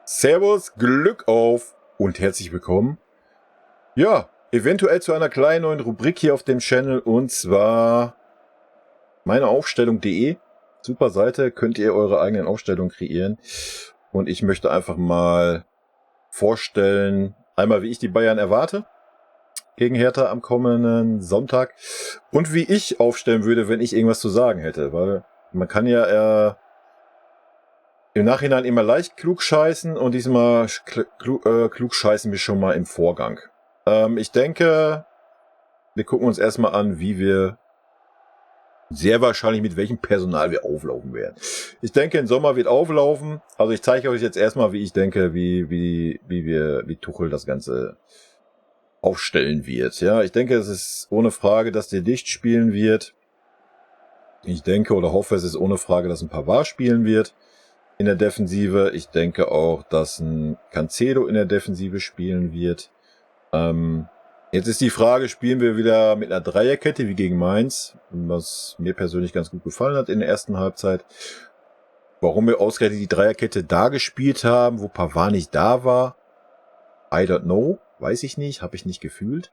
Servus, Glück auf und herzlich willkommen. Ja, eventuell zu einer kleinen neuen Rubrik hier auf dem Channel und zwar meineaufstellung.de. Super Seite, könnt ihr eure eigenen Aufstellungen kreieren. Und ich möchte einfach mal vorstellen, einmal wie ich die Bayern erwarte gegen Hertha am kommenden Sonntag und wie ich aufstellen würde, wenn ich irgendwas zu sagen hätte, weil man kann ja im Nachhinein immer leicht klug scheißen und diesmal klug scheißen wir schon mal im Vorgang. Ich denke, wir gucken uns erstmal an, wie wir sehr wahrscheinlich mit welchem Personal wir auflaufen werden. Ich denke, im Sommer wird auflaufen. Also ich zeige euch jetzt erstmal, wie ich denke, wie Tuchel das Ganze aufstellen wird. Ja, ich denke, es ist ohne Frage, dass der Licht spielen wird. Ich denke oder hoffe, es ist ohne Frage, dass ein Pavard spielen wird in der Defensive. Ich denke auch, dass ein Cancelo in der Defensive spielen wird. Jetzt ist die Frage, spielen wir wieder mit einer Dreierkette wie gegen Mainz, was mir persönlich ganz gut gefallen hat in der ersten Halbzeit. Warum wir ausgerechnet die Dreierkette da gespielt haben, wo Pavard nicht da war, I don't know, weiß ich nicht, habe ich nicht gefühlt.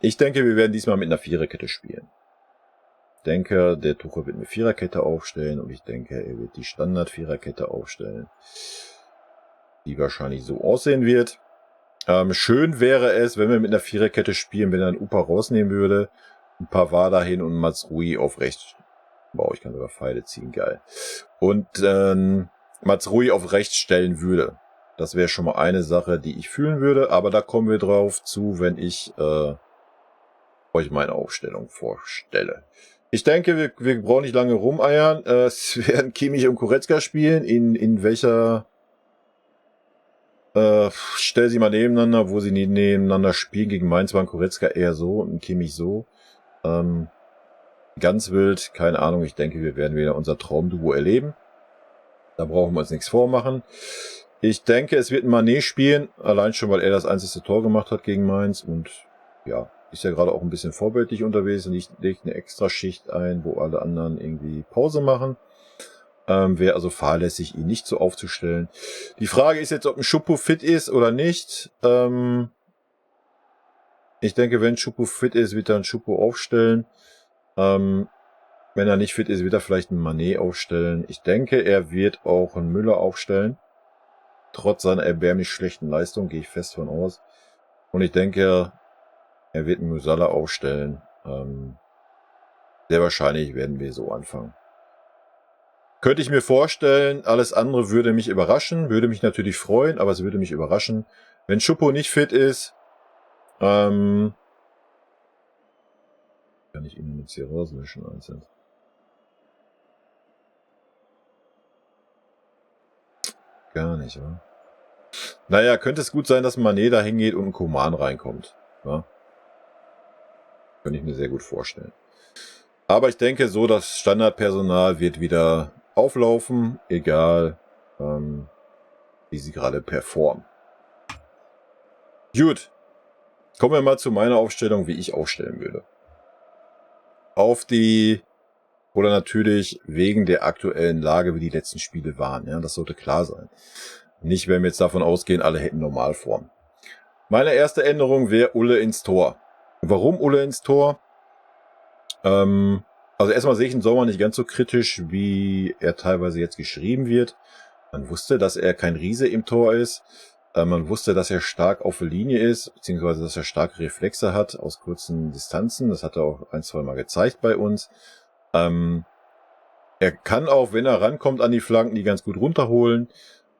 Ich denke, wir werden diesmal mit einer Viererkette spielen. Ich denke, der Tuchel wird eine Viererkette aufstellen und ich denke, er wird die Standard-Viererkette aufstellen, die wahrscheinlich so aussehen wird. Schön wäre es, wenn wir mit einer Viererkette spielen, wenn er einen Upa rausnehmen würde, ein Pavard dahin und Mazraoui auf rechts. Wow, ich kann sogar Pfeile ziehen, geil. Und Mazraoui auf rechts stellen würde. Das wäre schon mal eine Sache, die ich fühlen würde, aber da kommen wir drauf zu, wenn ich euch meine Aufstellung vorstelle. Ich denke, wir brauchen nicht lange rumeiern. Es werden Kimmich und Goretzka spielen. In welcher... stell sie mal nebeneinander, wo sie nebeneinander spielen. Gegen Mainz waren Goretzka eher so und Kimmich so. Ganz wild, keine Ahnung. Ich denke, wir werden wieder unser Traumduo erleben. Da brauchen wir uns nichts vormachen. Ich denke, es wird ein Mané spielen, allein schon, weil er das einzige Tor gemacht hat gegen Mainz und ja, ist ja gerade auch ein bisschen vorbildlich unterwegs und legt eine Extraschicht ein, wo alle anderen irgendwie Pause machen. Wäre also fahrlässig, ihn nicht so aufzustellen. Die Frage ist jetzt, ob ein Choupo fit ist oder nicht. Ich denke, wenn Choupo fit ist, wird er einen Choupo aufstellen. Wenn er nicht fit ist, wird er vielleicht einen Mané aufstellen. Ich denke, er wird auch einen Müller aufstellen. Trotz seiner erbärmlich schlechten Leistung, gehe ich fest von aus. Und ich denke, er wird einen Musiala aufstellen. Sehr wahrscheinlich werden wir so anfangen. Könnte ich mir vorstellen, alles andere würde mich überraschen, würde mich natürlich freuen, aber es würde mich überraschen. Wenn Choupo nicht fit ist, kann ich ihn jetzt hier rauslöschen einzeln. Gar nicht, oder? Naja, könnte es gut sein, dass Mané da hingeht und ein Coman reinkommt. Ja? Könnte ich mir sehr gut vorstellen. Aber ich denke so, das Standardpersonal wird wieder auflaufen, egal wie sie gerade performen. Gut, kommen wir mal zu meiner Aufstellung, wie ich aufstellen würde. Oder natürlich wegen der aktuellen Lage, wie die letzten Spiele waren. Ja, das sollte klar sein. Nicht, wenn wir jetzt davon ausgehen, alle hätten Normalform. Meine erste Änderung wäre Ulle ins Tor. Warum Ulle ins Tor? Also erstmal sehe ich den Sommer nicht ganz so kritisch, wie er teilweise jetzt geschrieben wird. Man wusste, dass er kein Riese im Tor ist. Man wusste, dass er stark auf der Linie ist, beziehungsweise dass er starke Reflexe hat aus kurzen Distanzen. Das hat er auch ein, zwei Mal gezeigt bei uns. Er kann auch, wenn er rankommt an die Flanken, die ganz gut runterholen.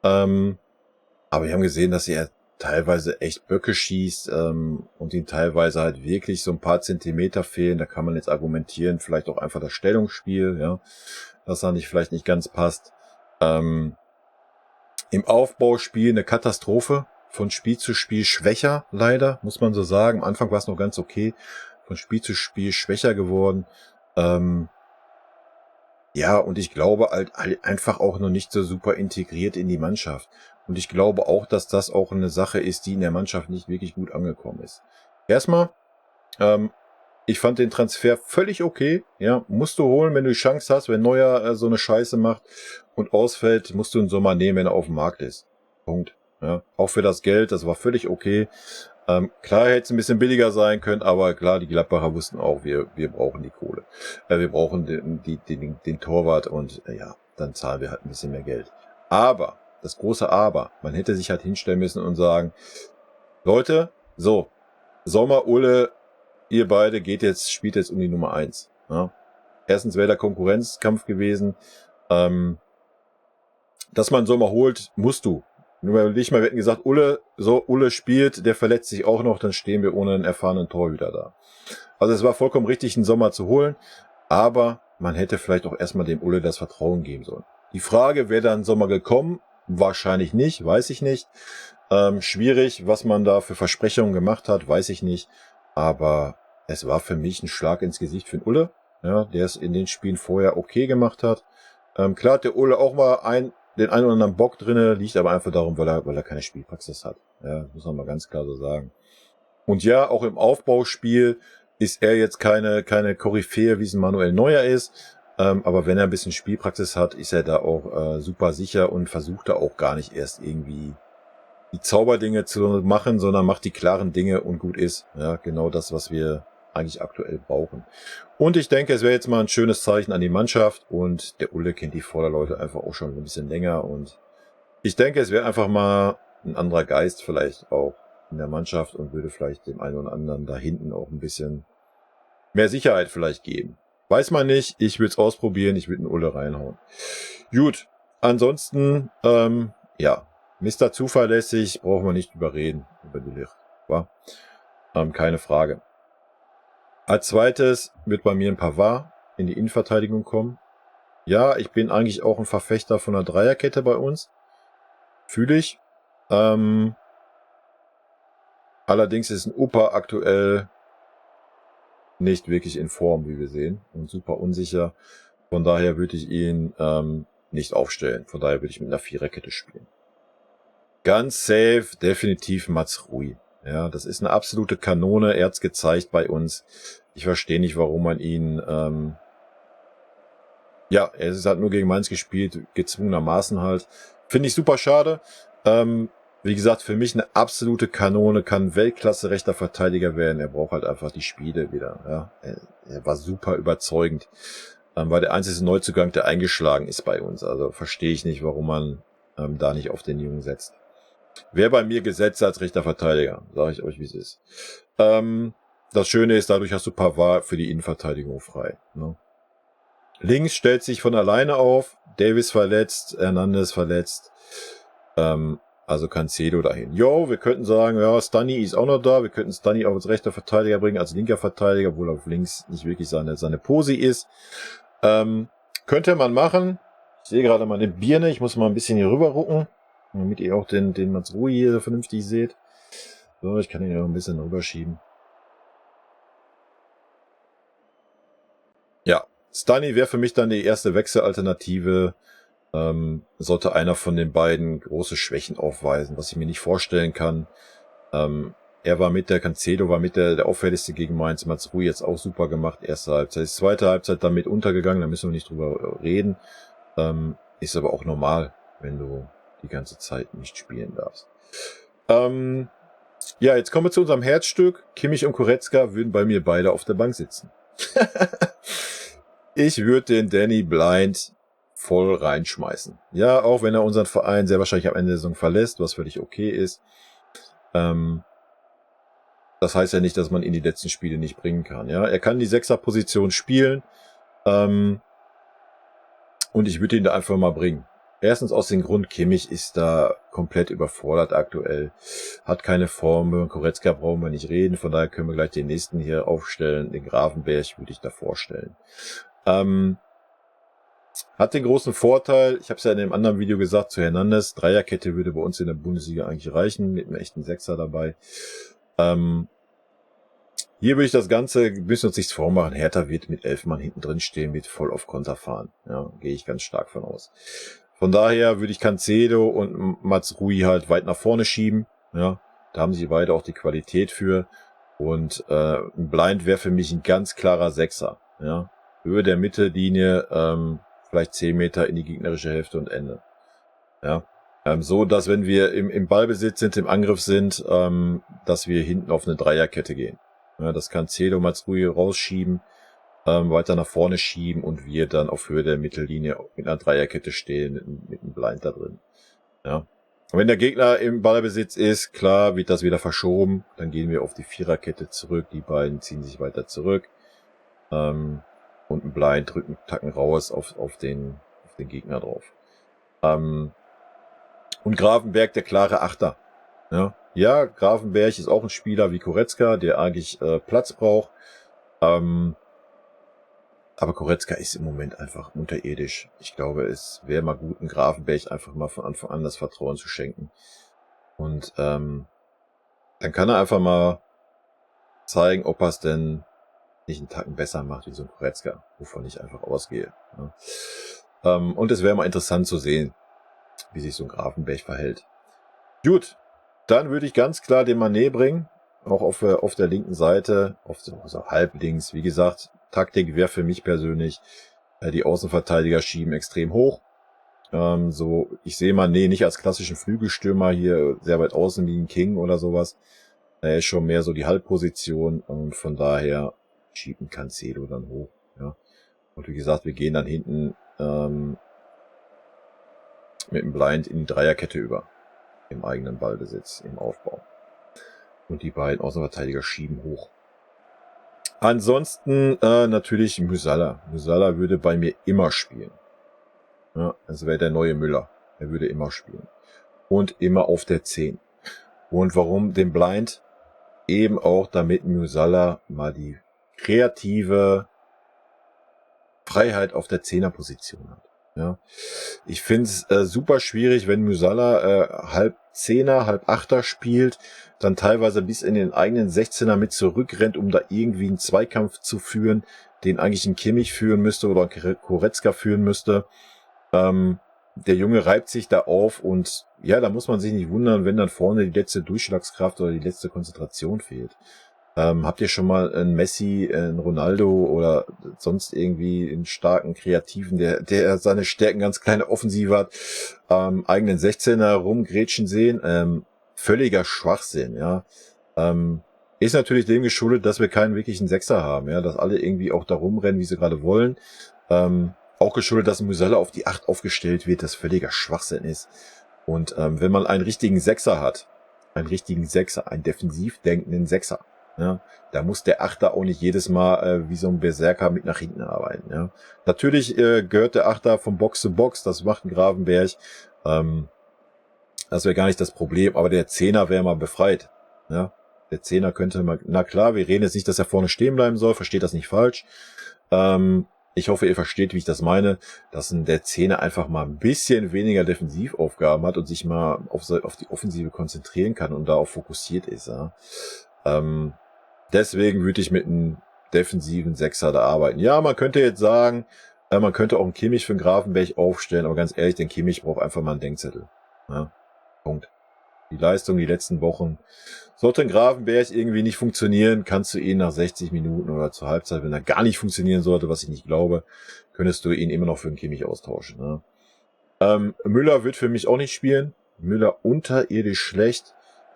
Aber wir haben gesehen, dass er teilweise echt Böcke schießt und ihm teilweise halt wirklich so ein paar Zentimeter fehlen. Da kann man jetzt argumentieren, vielleicht auch einfach das Stellungsspiel, ja, dass er vielleicht nicht ganz passt. Im Aufbauspiel eine Katastrophe, von Spiel zu Spiel schwächer, leider, muss man so sagen. Am Anfang war es noch ganz okay, von Spiel zu Spiel schwächer geworden. Ja, und ich glaube halt einfach auch noch nicht so super integriert in die Mannschaft. Und ich glaube auch, dass das auch eine Sache ist, die in der Mannschaft nicht wirklich gut angekommen ist. Erstmal, Ich fand den Transfer völlig okay. Ja, musst du holen, wenn du die Chance hast. Wenn Neuer so eine Scheiße macht und ausfällt, musst du einen Sommer nehmen, wenn er auf dem Markt ist. Punkt. Ja, auch für das Geld, das war völlig okay. Klar hätte es ein bisschen billiger sein können, aber klar, die Gladbacher wussten auch, wir brauchen die Kohle. Wir brauchen den Torwart und ja, dann zahlen wir halt ein bisschen mehr Geld. Aber, das große Aber, man hätte sich halt hinstellen müssen und sagen, Leute, so, Sommer, Ulle, ihr beide spielt jetzt um die Nummer 1. Ja. Erstens wäre der Konkurrenzkampf gewesen. Dass man Sommer holt, musst du. Nur weil nicht mal, wir hätten gesagt, Ulle spielt, der verletzt sich auch noch, dann stehen wir ohne einen erfahrenen Torhüter da. Also es war vollkommen richtig, einen Sommer zu holen, aber man hätte vielleicht auch erstmal dem Ulle das Vertrauen geben sollen. Die Frage, wäre dann Sommer gekommen? Wahrscheinlich nicht, weiß ich nicht. Schwierig, was man da für Versprechungen gemacht hat, weiß ich nicht. Aber es war für mich ein Schlag ins Gesicht für den Ulle, ja, der es in den Spielen vorher okay gemacht hat. Klar hat der Ulle auch mal den einen oder anderen Bock drinne, liegt aber einfach darum, weil er keine Spielpraxis hat. Ja, muss man mal ganz klar so sagen. Und ja, auch im Aufbauspiel ist er jetzt keine Koryphäe, wie es ein Manuel Neuer ist. Aber wenn er ein bisschen Spielpraxis hat, ist er da auch super sicher und versucht da auch gar nicht erst irgendwie die Zauberdinge zu machen, sondern macht die klaren Dinge und gut ist. Ja, genau das, was wir eigentlich aktuell brauchen. Und ich denke, es wäre jetzt mal ein schönes Zeichen an die Mannschaft und der Ulle kennt die Vorderleute einfach auch schon ein bisschen länger und ich denke, es wäre einfach mal ein anderer Geist vielleicht auch in der Mannschaft und würde vielleicht dem einen oder anderen da hinten auch ein bisschen mehr Sicherheit vielleicht geben. Weiß man nicht, ich würde es ausprobieren, ich würde einen Ulle reinhauen. Gut, ansonsten, ja, Mr. Zuverlässig brauchen wir nicht überreden, über die Licht, war? Keine Frage. Als zweites wird bei mir ein Pavard in die Innenverteidigung kommen. Ja, ich bin eigentlich auch ein Verfechter von einer Dreierkette bei uns. Fühle ich. Allerdings ist ein Opa aktuell nicht wirklich in Form, wie wir sehen, und super unsicher. Von daher würde ich ihn nicht aufstellen. Von daher würde ich mit einer Viererkette spielen. Ganz safe, definitiv Mazraoui. Ja, das ist eine absolute Kanone. Er hat's gezeigt bei uns. Ich verstehe nicht, warum man ihn... ja, er ist halt nur gegen Mainz gespielt, gezwungenermaßen halt. Finde ich super schade. Wie gesagt, für mich eine absolute Kanone, kann Weltklasse rechter Verteidiger werden. Er braucht halt einfach die Spiele wieder. Ja, er war super überzeugend. War der einzige Neuzugang, der eingeschlagen ist bei uns. Also verstehe ich nicht, warum man da nicht auf den Jungen setzt. Wer bei mir gesetzt als rechter Verteidiger, sage ich euch, wie es ist. Das Schöne ist, dadurch hast du Pavard für die Innenverteidigung frei. Ne? Links stellt sich von alleine auf. Davis verletzt, Hernandez verletzt. Also Cancelo dahin. Jo, wir könnten sagen, ja, Stunny ist auch noch da. Wir könnten Stunny auch als rechter Verteidiger bringen, als linker Verteidiger, obwohl er auf links nicht wirklich seine Posi ist. Könnte man machen. Ich sehe gerade meine Birne. Ich muss mal ein bisschen hier rüber rucken, damit ihr auch den Mazraoui hier vernünftig seht. So, ich kann ihn ja noch ein bisschen rüberschieben. Ja, Stunny wäre für mich dann die erste Wechselalternative. Sollte einer von den beiden große Schwächen aufweisen, was ich mir nicht vorstellen kann. Er war der Cancelo war mit der auffälligste gegen Mainz. Mazraoui jetzt auch super gemacht, erste Halbzeit. Ist zweite Halbzeit damit untergegangen, da müssen wir nicht drüber reden. Ist aber auch normal, wenn du die ganze Zeit nicht spielen darfst. Ja, jetzt kommen wir zu unserem Herzstück. Kimmich und Goretzka würden bei mir beide auf der Bank sitzen. Ich würde den Danny Blind voll reinschmeißen. Ja, auch wenn er unseren Verein sehr wahrscheinlich am Ende der Saison verlässt, was völlig okay ist. Das heißt ja nicht, dass man ihn die letzten Spiele nicht bringen kann. Ja, er kann die Sechser-Position spielen. Und ich würde ihn da einfach mal bringen. Erstens aus dem Grund, Kimmich ist da komplett überfordert aktuell. Hat keine Form. Über Goretzka brauchen wir nicht reden. Von daher können wir gleich den nächsten hier aufstellen. Den Grafenberg würde ich da vorstellen. Hat den großen Vorteil, ich habe es ja in dem anderen Video gesagt, zu Hernandez, Dreierkette würde bei uns in der Bundesliga eigentlich reichen, mit einem echten Sechser dabei. Hier würde ich das Ganze, müssen uns nichts vormachen, Hertha wird mit 11 Mann hinten drin stehen, wird voll auf Konter fahren. Ja, gehe ich ganz stark von aus. Von daher würde ich Cancelo und Mazraoui halt weit nach vorne schieben. Ja, da haben sie beide auch die Qualität für. Und ein Blind wäre für mich ein ganz klarer Sechser. Ja? Höhe der Mittellinie, vielleicht 10 Meter in die gegnerische Hälfte und Ende. Ja? So, dass wenn wir im Ballbesitz sind, im Angriff sind, dass wir hinten auf eine Dreierkette gehen. Ja, das kann Celo Matsui rausschieben, weiter nach vorne schieben und wir dann auf Höhe der Mittellinie mit einer Dreierkette stehen, mit einem Blind da drin. Ja. Und wenn der Gegner im Ballbesitz ist, klar, wird das wieder verschoben. Dann gehen wir auf die Viererkette zurück. Die beiden ziehen sich weiter zurück. Und ein Blind drücken, tacken raus auf den Gegner drauf. Und Grafenberg, der klare Achter. Ja, Grafenberg ist auch ein Spieler wie Korecka, der eigentlich Platz braucht. Aber Korecka ist im Moment einfach unterirdisch. Ich glaube, es wäre mal gut, einen Grafenberg einfach mal von Anfang an das Vertrauen zu schenken. Und dann kann er einfach mal zeigen, ob er es denn nicht einen Tacken besser macht wie so ein Korecka, wovon ich einfach ausgehe. Ja. Und es wäre mal interessant zu sehen, wie sich so ein Grafenberg verhält. Gut, dann würde ich ganz klar den Mané bringen, auch auf der linken Seite, also halblinks. Wie gesagt, Taktik wäre für mich persönlich, die Außenverteidiger schieben extrem hoch. Ich sehe Mané nicht als klassischen Flügelstürmer hier sehr weit außen wie ein King oder sowas. Er ist schon mehr so die Halbposition und von daher schieben Cancelo dann hoch. Ja. Und wie gesagt, wir gehen dann hinten mit dem Blind in die Dreierkette über. Im eigenen Ballbesitz, im Aufbau. Und die beiden Außenverteidiger schieben hoch. Ansonsten natürlich Musiala. Musiala würde bei mir immer spielen. Ja, das wäre der neue Müller. Er würde immer spielen. Und immer auf der 10. Und warum den Blind? Eben auch, damit Musiala mal die kreative Freiheit auf der 10er-Position hat. Ja. Ich finde es super schwierig, wenn Musiala halb 10er, halb 8er spielt, dann teilweise bis in den eigenen 16er mit zurückrennt, um da irgendwie einen Zweikampf zu führen, den eigentlich ein Kimmich führen müsste oder ein Korecka führen müsste. Der Junge reibt sich da auf und ja, da muss man sich nicht wundern, wenn dann vorne die letzte Durchschlagskraft oder die letzte Konzentration fehlt. Habt ihr schon mal einen Messi, einen Ronaldo oder sonst irgendwie einen starken Kreativen, der seine Stärken ganz kleine Offensive hat, eigenen 16er rumgrätschen sehen? Völliger Schwachsinn, ja. Ist natürlich dem geschuldet, dass wir keinen wirklichen Sechser haben, ja, dass alle irgendwie auch da rumrennen, wie sie gerade wollen. Auch geschuldet, dass ein Musiala auf die 8 aufgestellt wird, das völliger Schwachsinn ist. Und wenn man einen richtigen Sechser hat, einen defensiv denkenden Sechser, ja, da muss der Achter auch nicht jedes Mal wie so ein Berserker mit nach hinten arbeiten. Ja. Natürlich gehört der Achter von Box zu Box, das macht ein Grafenberg. Das wäre gar nicht das Problem, aber der Zehner wäre mal befreit. Ja. Der Zehner könnte mal, na klar, wir reden jetzt nicht, dass er vorne stehen bleiben soll, versteht das nicht falsch. Ich hoffe, ihr versteht, wie ich das meine, dass der Zehner einfach mal ein bisschen weniger Defensivaufgaben hat und sich mal auf die Offensive konzentrieren kann und darauf fokussiert ist. Ja. Deswegen würde ich mit einem defensiven Sechser da arbeiten. Ja, man könnte jetzt sagen, man könnte auch einen Kimmich für einen Grafenberg aufstellen, aber ganz ehrlich, den Kimmich braucht einfach mal einen Denkzettel. Ja, Punkt. Die Leistung die letzten Wochen. Sollte ein Grafenberg irgendwie nicht funktionieren, kannst du ihn nach 60 Minuten oder zur Halbzeit, wenn er gar nicht funktionieren sollte, was ich nicht glaube, könntest du ihn immer noch für einen Kimmich austauschen. Ne? Müller wird für mich auch nicht spielen. Müller unterirdisch schlecht.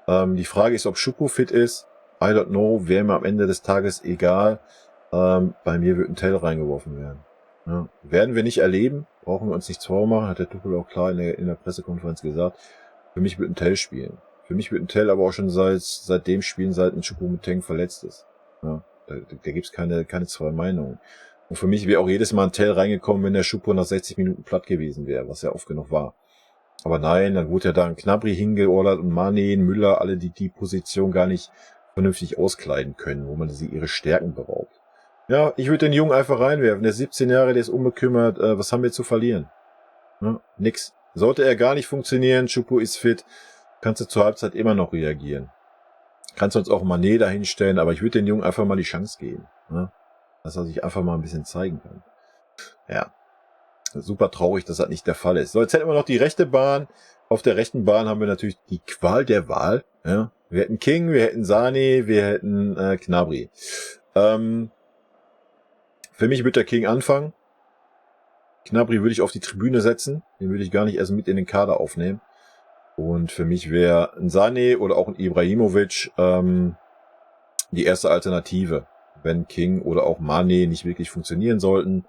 Die Frage ist, ob Schuppo fit ist. I don't know, wäre mir am Ende des Tages egal. Bei mir wird ein Tell reingeworfen werden. Ja. Werden wir nicht erleben, brauchen wir uns nichts vormachen, hat der Tuchel auch klar in der Pressekonferenz gesagt. Für mich wird ein Tell spielen. Für mich wird ein Tell aber auch schon seitdem spielen, seit ein Choupo-Moting verletzt ist. Ja, da gibt's keine zwei Meinungen. Und für mich wäre auch jedes Mal ein Tell reingekommen, wenn der Choupo nach 60 Minuten platt gewesen wäre, was ja oft genug war. Aber nein, dann wurde ja da ein Gnabry hingeordert und Mané, Müller, alle die Position gar nicht vernünftig auskleiden können, wo man sie ihre Stärken beraubt. Ja, ich würde den Jungen einfach reinwerfen. Der ist 17 Jahre, der ist unbekümmert. Was haben wir zu verlieren? Ja, nix. Sollte er gar nicht funktionieren, Choupo ist fit, kannst du zur Halbzeit immer noch reagieren. Kannst uns auch Mané dahinstellen, aber ich würde den Jungen einfach mal die Chance geben. Ja, dass er sich einfach mal ein bisschen zeigen kann. Ja, super traurig, dass das nicht der Fall ist. So, jetzt hätten wir noch die rechte Bahn. Auf der rechten Bahn haben wir natürlich die Qual der Wahl. Ja, Wir hätten King, wir hätten Sané, wir hätten Gnabry. Für mich wird der King anfangen. Gnabry würde ich auf die Tribüne setzen. Den würde ich gar nicht erst mit in den Kader aufnehmen. Und für mich wäre ein Sané oder auch ein Ibrahimovic die erste Alternative. Wenn King oder auch Mané nicht wirklich funktionieren sollten,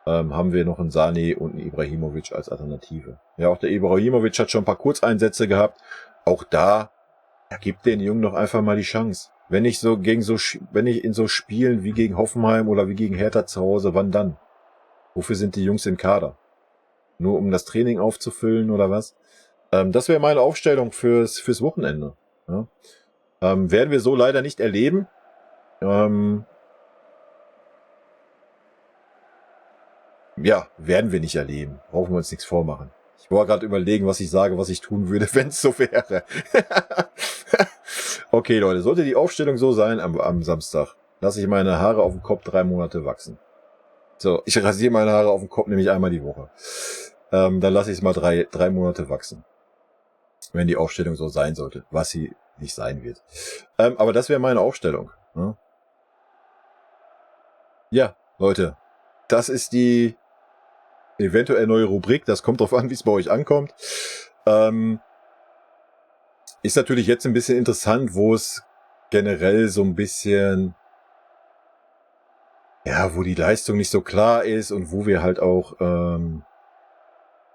haben wir noch einen Sané und einen Ibrahimovic als Alternative. Ja, auch der Ibrahimovic hat schon ein paar Kurzeinsätze gehabt. Auch da, gibt den Jungen doch einfach mal die Chance. Wenn ich in so Spielen wie gegen Hoffenheim oder wie gegen Hertha zu Hause, wann dann? Wofür sind die Jungs im Kader? Nur um das Training aufzufüllen oder was? Das wäre meine Aufstellung fürs Wochenende. Ja. Werden wir so leider nicht erleben. Werden wir nicht erleben. Brauchen wir uns nichts vormachen. Ich wollte gerade überlegen, was ich sage, was ich tun würde, wenn es so wäre. Okay, Leute, sollte die Aufstellung so sein am Samstag, lasse ich meine Haare auf dem Kopf 3 Monate wachsen. So, ich rasiere meine Haare auf dem Kopf nämlich einmal die Woche. Dann lasse ich es mal 3 Monate wachsen. Wenn die Aufstellung so sein sollte, was sie nicht sein wird. Aber das wäre meine Aufstellung. Ne? Ja, Leute, das ist die eventuell neue Rubrik. Das kommt drauf an, wie es bei euch ankommt. Ist natürlich jetzt ein bisschen interessant, wo es generell so ein bisschen, wo die Leistung nicht so klar ist und wo wir halt auch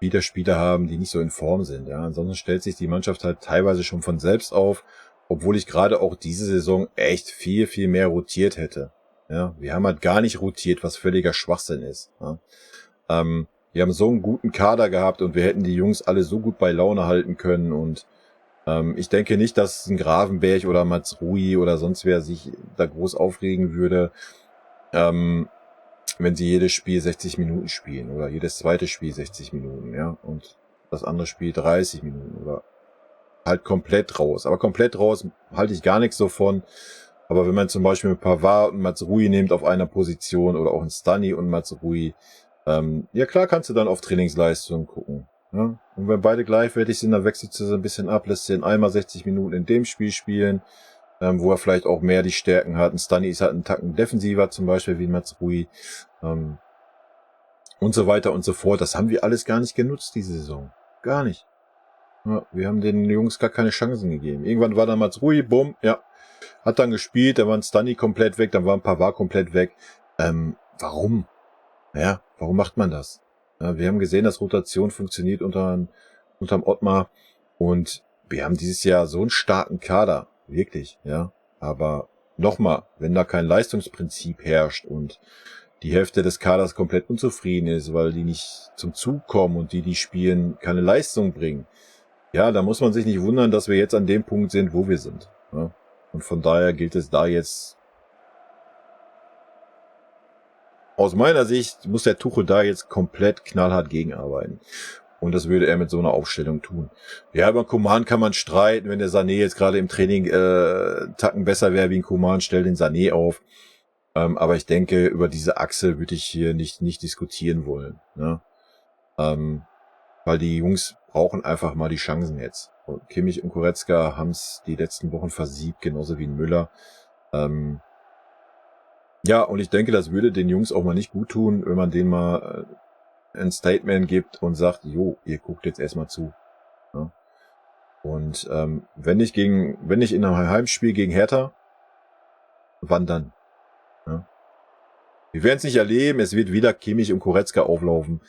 wieder Spieler haben, die nicht so in Form sind. Ja, ansonsten stellt sich die Mannschaft halt teilweise schon von selbst auf, obwohl ich gerade auch diese Saison echt viel, viel mehr rotiert hätte. Ja, wir haben halt gar nicht rotiert, was völliger Schwachsinn ist. Ja. Wir haben so einen guten Kader gehabt und wir hätten die Jungs alle so gut bei Laune halten können und ich denke nicht, dass ein Gravenberch oder Mats Rui oder sonst wer sich da groß aufregen würde, wenn sie jedes Spiel 60 Minuten spielen oder jedes zweite Spiel 60 Minuten, ja, und das andere Spiel 30 Minuten oder halt komplett raus. Aber komplett raus halte ich gar nichts so von. Aber wenn man zum Beispiel mit Pavard und Mats Rui nimmt auf einer Position oder auch ein Stani und Mats Rui, klar kannst du dann auf Trainingsleistung gucken. Ja? Und wenn beide gleichwertig sind, dann wechselst du so ein bisschen ab, lässt den einmal 60 Minuten in dem Spiel spielen, wo er vielleicht auch mehr die Stärken hat. Ein Stani ist halt einen Tacken defensiver, zum Beispiel wie Mats Rui, und so weiter und so fort. Das haben wir alles gar nicht genutzt, diese Saison. Gar nicht. Ja, wir haben den Jungs gar keine Chancen gegeben. Irgendwann war dann Mats Rui, bumm, hat dann gespielt, dann war ein Stani komplett weg, dann war ein Pavard komplett weg. Warum? Ja, warum macht man das? Ja, wir haben gesehen, dass Rotation funktioniert unterm Ottmar und wir haben dieses Jahr so einen starken Kader. Wirklich, ja. Aber nochmal, wenn da kein Leistungsprinzip herrscht und die Hälfte des Kaders komplett unzufrieden ist, weil die nicht zum Zug kommen und die spielen, keine Leistung bringen, ja, da muss man sich nicht wundern, dass wir jetzt an dem Punkt sind, wo wir sind. Ja. Und von daher gilt es da jetzt, aus meiner Sicht, muss der Tuchel da jetzt komplett knallhart gegenarbeiten. Und das würde er mit so einer Aufstellung tun. Ja, über Coman kann man streiten, wenn der Sané jetzt gerade im Training Tacken besser wäre wie ein Coman, stell den Sané auf. Aber ich denke, über diese Achse würde ich hier nicht diskutieren wollen. Ne? Weil die Jungs brauchen einfach mal die Chancen jetzt. Und Kimmich und Goretzka haben es die letzten Wochen versiebt, genauso wie ein Müller. Ja, und ich denke, das würde den Jungs auch mal nicht gut tun, wenn man denen mal ein Statement gibt und sagt, jo, ihr guckt jetzt erstmal zu. Ja? Und wenn nicht in einem Heimspiel gegen Hertha, wann dann? Ja? Wir werden es nicht erleben, es wird wieder Kimmich und Goretzka auflaufen.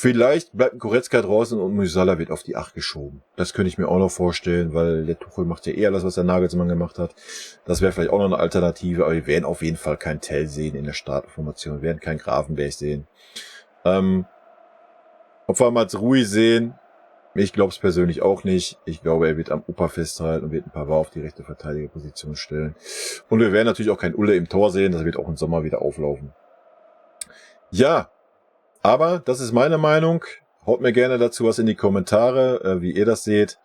Vielleicht bleibt ein Goretzka draußen und Musiala wird auf die 8 geschoben. Das könnte ich mir auch noch vorstellen, weil der Tuchel macht ja eher das, was der Nagelsmann gemacht hat. Das wäre vielleicht auch noch eine Alternative, aber wir werden auf jeden Fall keinen Tell sehen in der Startformation. Wir werden keinen Gravenberch sehen. Ob wir Mats Rui sehen, ich glaube es persönlich auch nicht. Ich glaube, er wird am Opa festhalten und wird ein Pavard auf die rechte Verteidigerposition stellen. Und wir werden natürlich auch kein Ulle im Tor sehen. Das wird auch im Sommer wieder auflaufen. Ja, aber das ist meine Meinung. Haut mir gerne dazu was in die Kommentare, wie ihr das seht.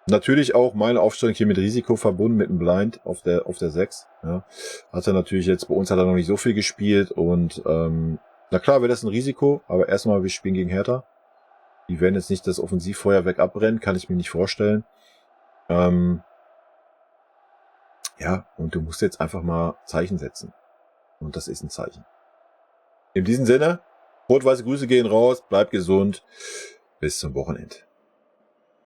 Natürlich auch meine Aufstellung hier mit Risiko verbunden, mit einem Blind auf der 6. Ja. Hat er natürlich jetzt, bei uns hat er noch nicht so viel gespielt und na klar wäre das ein Risiko, aber erstmal, wir spielen gegen Hertha. Die werden jetzt nicht das Offensivfeuerwerk abbrennen, kann ich mir nicht vorstellen. Ja, und du musst jetzt einfach mal Zeichen setzen. Und das ist ein Zeichen. In diesem Sinne, rot-weiße Grüße gehen raus, bleibt gesund. Bis zum Wochenende.